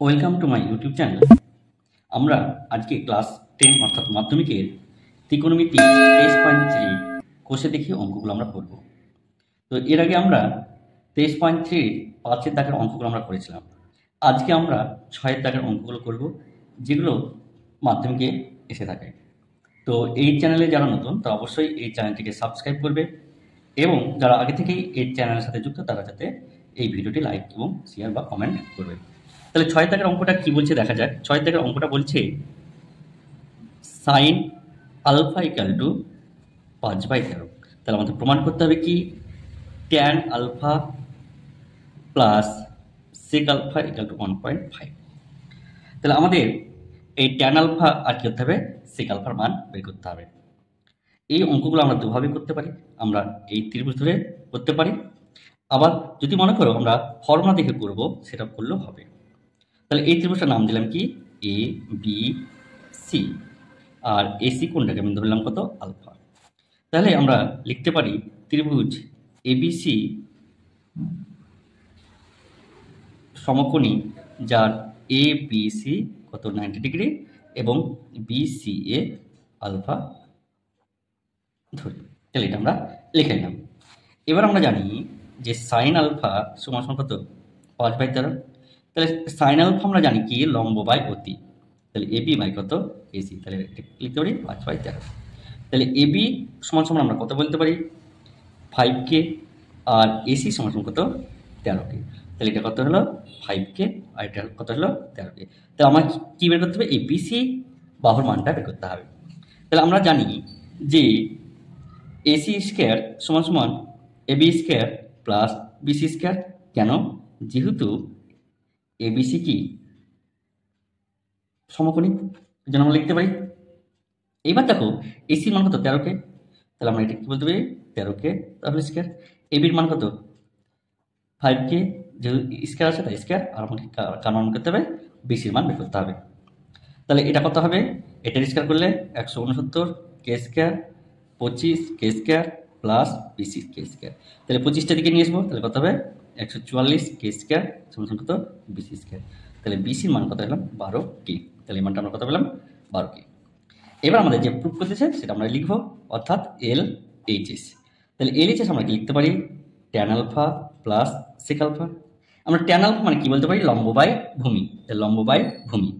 Welcome to my YouTube channel. আমরা আজকে class 10 অর্থাৎ মাধ্যমিকের ত্রিকোণমিতি 23.3 কোষে দেখি অঙ্কগুলো আমরা করব। তো এর আগে আমরা 23.3 5-এর দাগের অঙ্কগুলো আমরা করেছিলাম। আজকে আমরা 6-এর দাগের অঙ্কগুলো করব, যেগুলো মাধ্যমিকে এসে থাকে। তো এই চ্যানেলে যারা নতুন তারা অবশ্যই এই চ্যানেলটিকে সাবস্ক্রাইব করবে, এবং যারা আগে থেকেই এই চ্যানেলের সাথে যুক্ত তারা যাতে এই ভিডিওটি লাইক এবং শেয়ার বা কমেন্ট করবে। তাহলে 6 দাগের অঙ্কটা কি বলছে দেখা যাক। 6 দাগের অঙ্কটা বলছে সাইন আলফা ইকাল টু 5/13। তাহলে আমাদের প্রমাণ করতে হবে কি tan alpha plus sec alpha equal to 1.5। তাহলে আমাদের এই ট্যান আলফা আর কি করতে হবে, সেক আলফার মান বের করতে হবে। এই অঙ্কগুলো আমরা দুভাবে করতে পারি। আমরা এই ত্রিভুজ ধরে করতে পারি, আবার যদি মনে করো আমরা ফর্মুলা দেখে করব সেটা করলেও হবে। তাহলে এই ত্রিভুজটার নাম দিলাম কি A B C, R AC কোণটাকে আমি ধরলাম কত আলফা। তাহলে আমরা লিখতে পারি ত্রিভুজ এবিসি সমকোণী, যার এ বি সি কত 90 ডিগ্রি এবং বিসি এ আলফা ধরি। তাহলে এটা আমরা লিখে নিলাম। এবার আমরা জানি যে সাইন আলফা সমান সমান কত 5/13। তাহলে সাইন আলফা আমরা জানি কি লম্ব বাই অতি। তাহলে এবি বাই কত এসি, তাহলে লিখতে পারি 5/13। তাহলে এবি সমান সমান আমরা কত বলতে পারি 5K, আর এসি সমান সমান কত 13K। তাহলে এটা কত হলো 5K, আর এটা কত হলো 13K। তাহলে আমার কি বের করতে হবে, এই বিসি বাহুর মানটা বের করতে হবে। তাহলে আমরা জানি যে এসি স্কোয়ার সমান সমান AB square plus BC square. কেন? যেহেতু এবিসি কি সমকোণী, এই জন্য আমরা লিখতে পারি। এইবার দেখো এসির মান কত 13K, তাহলে আমরা এটা কি বলতে পারি 13K তাহলে স্কোয়ার। এবির মান কত 5K, যেহেতু স্কোয়ার আছে তাই স্কোয়ার, আর আমাকে কার মান করতে হবে বিসির মান বের করতে হবে। তাহলে এটা কত হবে, এটার স্কোয়ার করলে 169K square 25K square plus BC K square. তাহলে 25টা দিকে নিয়ে আসবো, তাহলে কত হবে 144K স্কোয়ার সমান কত বিসি স্কোয়ার। তাহলে বিসির মান কত হলাম 12K। তাহলে এই মানটা আমরা কত পেলাম 12K। এবার আমাদের যে প্রুফ করতেছে সেটা আমরা লিখবো, অর্থাৎ LHS। তাহলে LHS আমরা কি লিখতে পারি tan alpha plus sec alpha. আমরা ট্যান আলফা মানে কি বলতে পারি লম্ব বাই ভূমি, তাহলে লম্ব বাই ভূমি।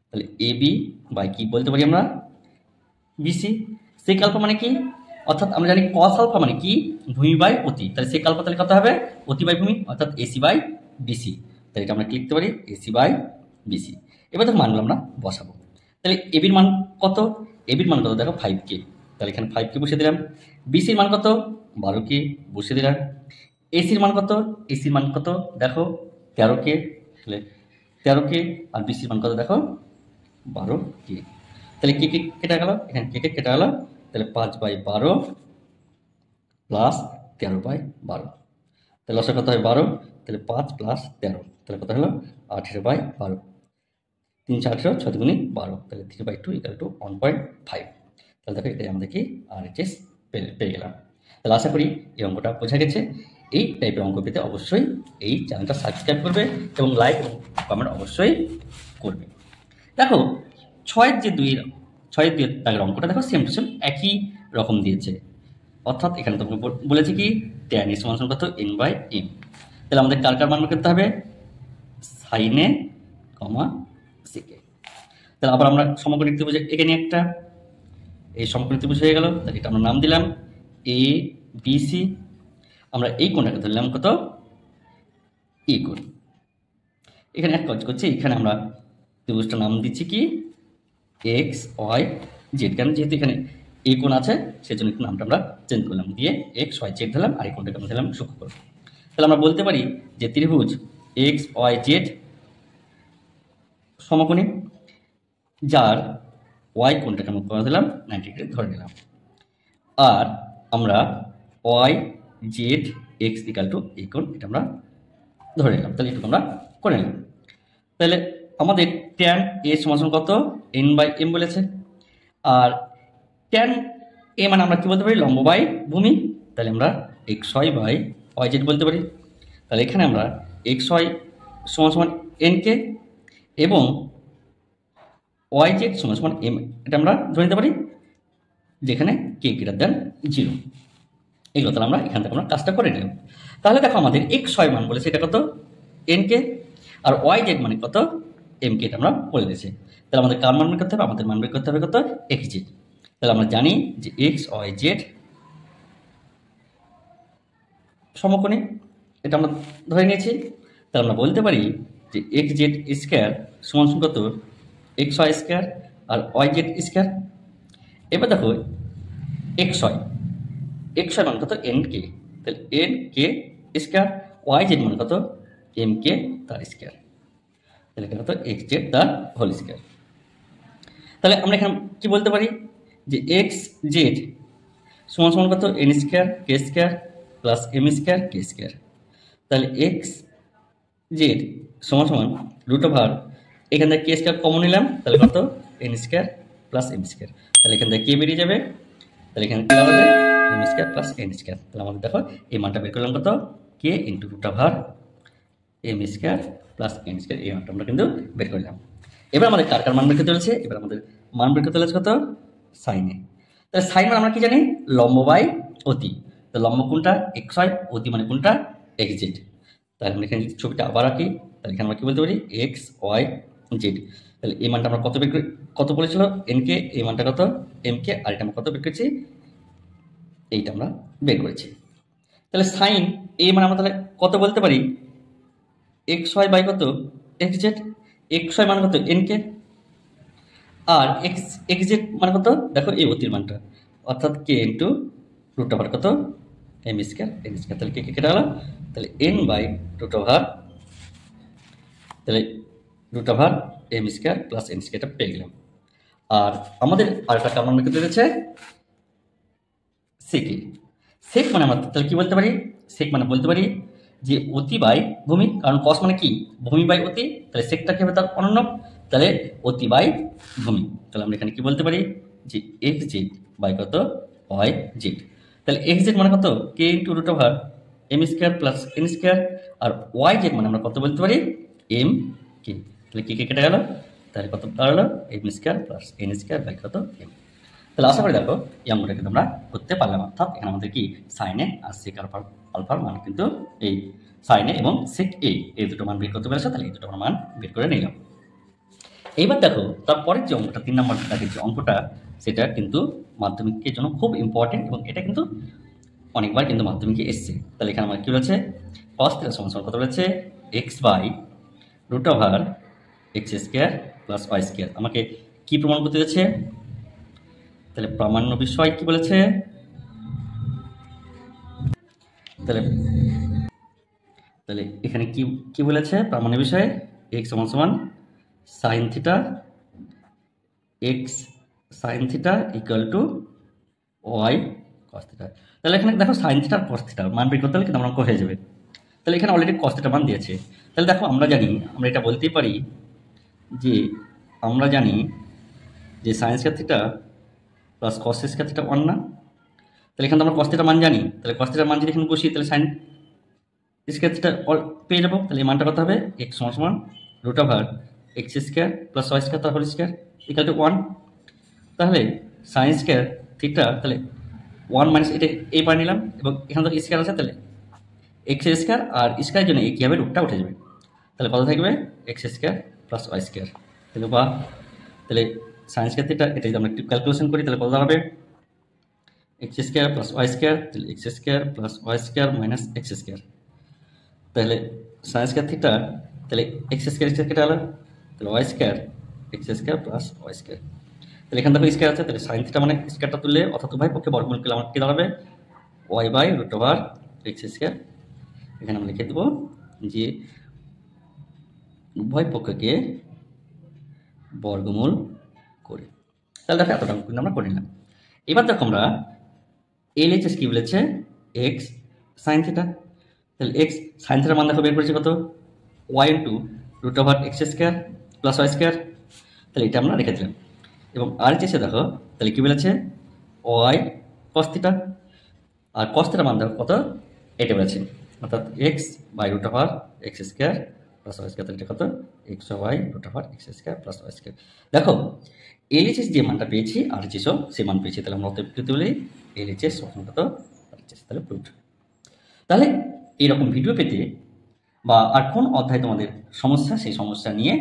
তাহলে এবি বাই কি বলতে পারি আমরা বিসি। সেক আলফা মানে কি, অর্থাৎ আমরা জানি কস আলফা মানে কি ভূমি বাই অতি। তাহলে সেক আলফা তাহলে কত হবে অতি বাই ভূমি, অর্থাৎ এসি বাই বিসি। তাহলে এটা আমরা কি লিখতে পারি এসি বাই বিসি। এবার দেখো মানগুলো আমরা বসাবো। তাহলে এবির মান কত, এবির মান কত দেখো 5K, তাহলে এখানে 5K বসিয়ে দিলাম। বিসির মান কত 12K বসিয়ে দিলাম। এসির মান কত, এসির মান কত দেখো 13K, তাহলে 13K, আর বিসির মান কত দেখো 12K। তাহলে কে কে কেটে গেল, এখানে কে কে কেটে গেল, তাহলে 5/12 প্লাস 13/12। তাহলে লসা কত হয় 12, তাহলে 5 প্লাস 13, তাহলে কত হলো 18/12। 3 4 18, 6 2 12, তাহলে 3/2 ইকাল টু 1.5। তাহলে দেখো এটাই আমাদের কি RHS পেয়ে গেলাম। তাহলে আশা করি এই অঙ্কটা বোঝা গেছে। এই টাইপের অঙ্ক পেতে অবশ্যই এই চ্যানেলটা সাবস্ক্রাইব করবে এবং লাইক এবং কমেন্ট অবশ্যই করবে। দেখো 6-এর যে 2 দাগের অঙ্কটা দেখো সেম টু সেম একই রকম দিয়েছে, অর্থাৎ এখানে তোমাকে বলেছে কি ট্যান এর সমান কত n/m। তাহলে আমাদের কার কার মান বের করতে হবে সাইনে কমা সেকে। তাহলে আবার আমরা সমকোণী ত্রিভুজ এঁকে নিই একটা, এই সমকোণী ত্রিভুজ হয়ে গেল। তাহলে এটা আমরা নাম দিলাম এ বি সি। আমরা এই কোণটাকে ধরলাম কত এ কোণ। এখানে এক কাজ করছি, এখানে আমরা ত্রিভুজটার নাম দিচ্ছি কি এক্স ওয়াই জেড। কেন যেহেতু এখানে এ কোণ আছে সেজন্য একটু নামটা আমরা চেঞ্জ করলাম, দিয়ে এক্স ওয়াই জেড দিলাম, আর এই কোণটাকে আমরা দিলাম সূক্ষ্মকোণ। তাহলে আমরা বলতে পারি যে ত্রিভুজ এক্স ওয়াই জেড সমকোণী, যার ওয়াই কোণটাকে আমরা করে দিলাম 90 ডিগ্রি ধরে নিলাম, আর আমরা Y Z X equal to এই কোণ এটা আমরা ধরে নিলাম। তাহলে একটু আমরা করে নিলাম। তাহলে আমাদের ট্যান এ সমান কত n/m বলেছে, আর ট্যান এ মানে আমরা কি বলতে পারি লম্ব বাই ভূমি। তাহলে আমরা X Y by Y Z বলতে পারি। তাহলে এখানে আমরা এক্স ওয়াই সমান n K, এবং ওয়াই জেড সমান সমান এম, এটা আমরা ধরে নিতে পারি যেখানে কে গ্রেটার দেন 0। এগুলো তাহলে আমরা এখান থেকে আমরা কাজটা করে নিলাম। তাহলে দেখো আমাদের এক্স ওয়াই মান বলেছে এটা কত, এন কে, আর ওয়াই জেড মানে কত, এম কে, এটা আমরা বলে দিয়েছি। তাহলে আমাদের কার মান বের করতে হবে, আমাদের মান বের করতে হবে কত, এক্স জেড। তাহলে আমরা জানি যে এক্স ওয়াই জেড সমকোণী, এটা আমরা ধরে নিয়েছি। তাহলে আমরা বলতে পারি যে এক্স জেড স্কোয়ার সমান সমান কত, এক্স ওয়াই স্কোয়ার আর ওয়াই জেড স্কোয়ার। এবার দেখো এক্স ওয়াই মান কত, এন কে, তাহলে N K square, Y Z মান কত, এম কে তার স্কোয়ার, তাহলে এটা কত, এক্স জেড তার হোল স্কোয়ার। তাহলে আমরা এখানে কি বলতে পারি যে এক্স জেড সমান সমান কত, এন স্কোয়ার কে স্কোয়ার প্লাস এম স্কোয়ার কে স্কোয়ার। তাহলে এক্স জেড সমান সমান রুট ওভার, এখান থেকে কে স্কোয়ার কমন নিলাম, তাহলে কত, N square plus M square. তাহলে এখান থেকে কে বেরিয়ে যাবে, তাহলে এখানে কি হবে, M square plus N square. তাহলে আমাদের দেখো এই মানটা বের করলাম কত, K into root over M square plus N square, এই মানটা আমরা কিন্তু বের করলাম। এবার আমাদের কার কার মান বের করতে চলেছে, এবার আমাদের মান বের করতে চলেছে কত, সাইনে। তাহলে সাইন মানে আমরা কি জানি, লম্ব বাই অতি। তো লম্ব কোনটা, এক্স ওয়াই, অতি মানে কোনটা, এক্স জেড। তাহলে আমরা এখানে যদি ছবিটা আবার আঁকি, তাহলে এখানে আমরা কি বলতে পারি, এক্স ওয়াই জেড। তাহলে এই মানটা আমরা কত বলেছিল, এন কে, এই মানটা কত, এম কে, আর এটা আমরা কত বের করেছি, এইটা আমরা বের করেছি। তাহলে সাইন এই মানে আমরা তাহলে কত বলতে পারি, এক্স ওয়াই বাই কত, এক্স জেড। এক্স ওয়াই মানে কত, এন কে, আর এক্স জেড মানে কত, দেখো এই অতির মানটা, অর্থাৎ কে ইন্টু রুট ওভার কত, এম স্কোয়ার এন স্কোয়ার। তাহলে কে কেটে গেল, তাহলে এন বাই রুট ওভার, তাহলে root over M square plus N স্কোয়ারটা পেয়ে গেলাম। আর আমাদের আরেকটা কার মান বের করতে দিয়েছে, সেকে। সেক মানে আমরা তাহলে কি বলতে পারি, সেক মানে বলতে পারি যে অতি বাই ভূমি, কারণ কস মানে কি, ভূমি বাই অতি, তাহলে সেকটা কি হবে তার অনন্য, তাহলে অতি বাই ভূমি। তাহলে আমরা এখানে কি বলতে পারি যে এক্স জেড বাই কত, ওয়াই জেড। তাহলে এক্স জেড মানে কত, K into root over M square plus N square, আর ওয়াই জেড মানে আমরা কত বলতে পারি, এম কে। তাহলে কে কেটে গেল, তাহলে কত দাঁড়ালো, M square plus N square by কত, এম। তাহলে আশা করি দেখো এই অঙ্কটা কিন্তু আমরা করতে পারলাম। অর্থাৎ এখানে আমাদের কি সাইনে আর সেক আলফার মান কিন্তু এই সাইনে এবং সেক এ, এই দুটো মান বের করতে পেরেছে। তাহলে এই দুটো মান বের করে নিলাম। এইবার দেখো তারপরের যে অঙ্কটা 3 নম্বর দাগের যে অঙ্কটা, সেটা কিন্তু মাধ্যমিকের জন্য খুব ইম্পর্টেন্ট এবং এটা কিন্তু অনেকবার কিন্তু মাধ্যমিকে এসছে। তাহলে এখানে আমার কি বলেছে, cos θ সমান কত বলেছে, X by root over X square plus Y square. আমাকে কি প্রমাণ করতে দিয়েছে, তাহলে প্রামাণ্য বিষয় কি বলেছে, তাহলে তাহলে এখানে কি কি বলেছে, প্রামাণ্য বিষয়ে এক্স সমান সমান sine theta, X sine theta equal to Y cos theta. তাহলে এখানে দেখো সাইন থিটা আর কস থিটা মান বের করতে হলে কিন্তু আমার অঙ্ক হয়ে যাবে। তাহলে এখানে অলরেডি কস থিটা মান দিয়েছে। তাহলে দেখো আমরা জানি, আমরা এটা বলতেই পারি যে আমরা জানি যে sign square theta plus cos square theta 1 না। তাহলে এখানে আমরা কস থিটা মান জানি, তাহলে কস থিটার মান যদি এখানে বসি, তাহলে সাইন স্কয়ার থিটা পেয়ে যাবো। তাহলে এই মানটা কত হবে, এক্স সমান সমান root over X square plus Y square তার হোল স্কয়ার ইকুয়াল টু 1। তাহলে সাইন স্কয়ার থিটা, তাহলে 1 মাইনাস এটা এই পার নিলাম, এবং এখানে তো স্কয়ার আছে, তাহলে এক্স স্কয়ার আর স্কয়ারের জন্য কি হবে, রুটটা উঠে যাবে। তাহলে কত থাকবে, X square plus Y square. তাহলে বা তাহলে সাইন স্কয়ার থিটা এটা যদি আমরা একটু ক্যালকুলেশন করি, তাহলে কত দাঁড়াবে, X square plus Y square, তাহলে X square plus Y square minus X square. তাহলে সাইন স্কয়ার থিটা, তাহলে এক্স স্কয়ার কেটে গেল, তাহলে Y square X square plus Y square. তাহলে এখানে দেখো স্কয়ার আছে, তাহলে সাইন থিটা মানে স্কয়ারটা তুললে অর্থাৎ উভয় পক্ষে বর্গমূল করলে আমার কি দাঁড়াবে, Y by root over X square. এখানে আমরা লিখে দেবো যে উভয় পক্ষকে বর্গমূল করে। তাহলে দেখো এতটা কিন্তু আমরা করে নিলাম। এবার দেখো আমরা এলএইচএস কি বলেছে, এক্স সাইন থিটা। তাহলে এক্স সাইন থিটার মান দেখো বের করেছে কত, Y into root over X square plus Y square. তাহলে এটা আমরা রেখে দিলাম। এবং আর চেষে দেখো তাহলে কি বলেছে, ওয়াই কস থিটা, আর কস থিটার মান দেখো কত, এটা বলেছে, অর্থাৎ X by root over X square plus Y square, তাহলে এটা কত X Y root over X square plus Y square. দেখো এলএইচএস যে মানটা পেয়েছি আরএইচএসও সে মান পেয়েছি, তাহলে আমরা অতএব করতে বলি এলএইচএস সমান কত আরএইচএস, তাহলে প্রুফড। তাহলে এইরকম ভিডিও পেতে বা আর কোন অধ্যায় তোমাদের সমস্যা, সেই সমস্যা নিয়ে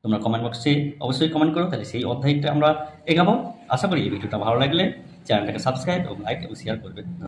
তোমরা কমেন্ট বক্সে অবশ্যই কমেন্ট করো, তাহলে সেই অধ্যায়টা আমরা এগাবো। আশা করি এই ভিডিওটা ভালো লাগলে চ্যানেলটাকে সাবস্ক্রাইব এবং লাইক এবং শেয়ার করবে।